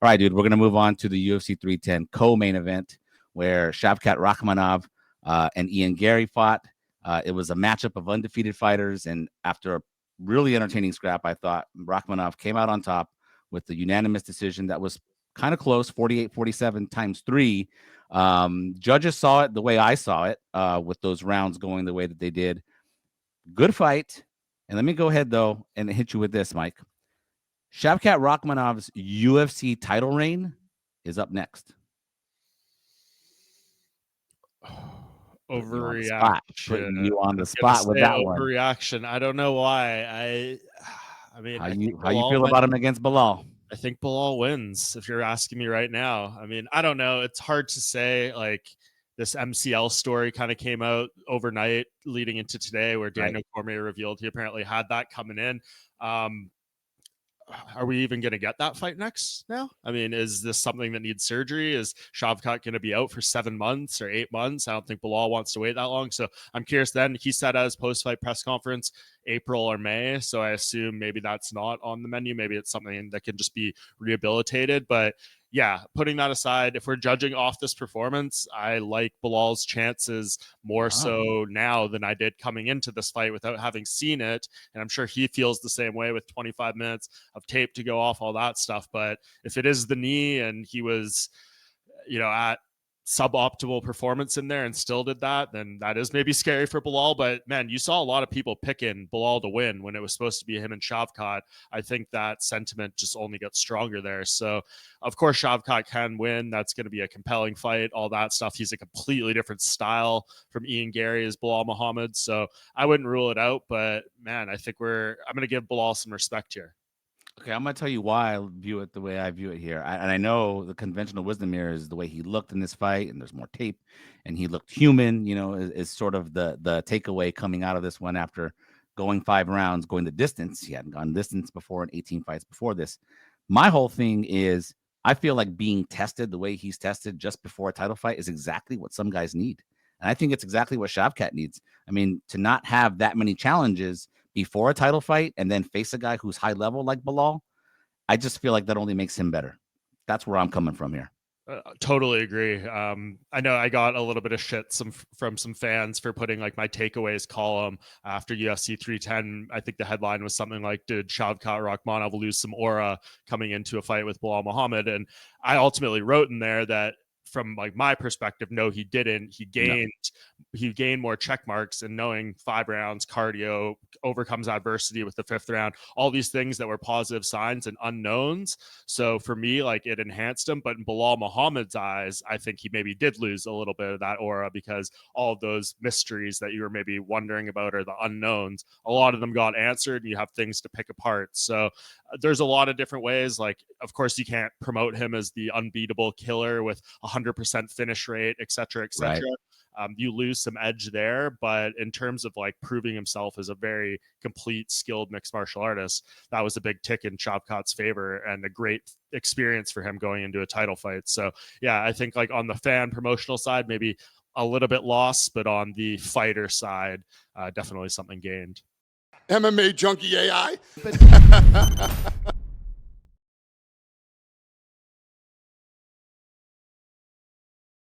All right, dude, we're going to move on to the UFC 310 co-main event where Shavkat Rakhmonov and Ian Garry fought. It was a matchup of undefeated fighters, and after a really entertaining scrap, I thought Rakhmonov came out on top with the unanimous decision that was kind of close, 48-47 times 3. Judges saw it the way I saw it, with those rounds going the way that they did. Good fight. And let me go ahead, though, and hit you with this, Mike. Shavkat Rakhmonov's UFC title reign is up next. Putting you on the spot with that one. Overreaction. I don't know why. I mean, how you feel about him against Belal? I think Belal wins. If you're asking me right now, I mean, I don't know. It's hard to say. Like, this MCL story kind of came out overnight, leading into today, where Daniel Cormier revealed he apparently had that coming in. Are we even going to get that fight next now? I mean, is this something that needs surgery? Is Shavkat going to be out for 7 months or 8 months? I don't think Belal wants to wait that long. So I'm curious then. He said at his post-fight press conference, April or May. So I assume maybe that's not on the menu. Maybe it's something that can just be rehabilitated. But yeah, putting that aside, if we're judging off this performance, I like Belal's chances more so now than I did coming into this fight without having seen it. And I'm sure he feels the same way with 25 minutes of tape to go off, all that stuff. But if it is the knee and he was, at suboptimal performance in there and still did that, then that is maybe scary for Belal. But man, you saw a lot of people picking Belal to win when it was supposed to be him and Shavkat. I think that sentiment just only got stronger there. So of course Shavkat can win. That's going to be a compelling fight, all that stuff. He's a completely different style from Ian Garry as Belal Muhammad. So I wouldn't rule it out, but man, I think I'm going to give Belal some respect here. Okay, I'm going to tell you why I view it the way I view it here. And I know the conventional wisdom here is the way he looked in this fight, and there's more tape, and he looked human, is sort of the takeaway coming out of this one after going 5 rounds, going the distance. He hadn't gone distance before in 18 fights before this. My whole thing is I feel like being tested the way he's tested just before a title fight is exactly what some guys need. And I think it's exactly what Shavkat needs. I mean, to not have that many challenges before a title fight and then face a guy who's high level like Belal, I just feel like that only makes him better. That's where I'm coming from here. Totally agree. I know I got a little bit of shit from some fans for putting like my takeaways column after UFC 310. I think the headline was something like, did Shavkat Rakhmonov lose some aura coming into a fight with Belal Muhammad? And I ultimately wrote in there that from like my perspective, no, he didn't. He gained more check marks, and knowing 5 rounds, cardio, overcomes adversity with the 5th round, all these things that were positive signs and unknowns. So for me, like, it enhanced him. But in Belal Muhammad's eyes, I think he maybe did lose a little bit of that aura, because all of those mysteries that you were maybe wondering about, or the unknowns, a lot of them got answered, and you have things to pick apart. So there's a lot of different ways. Like, of course, you can't promote him as the unbeatable killer with 100% finish rate, et cetera, et cetera. Right. You lose some edge there, but in terms of like proving himself as a very complete, skilled mixed martial artist, that was a big tick in Shavkat's favor and a great experience for him going into a title fight. So yeah, I think like on the fan promotional side, maybe a little bit lost, but on the fighter side, definitely something gained. MMA Junkie AI.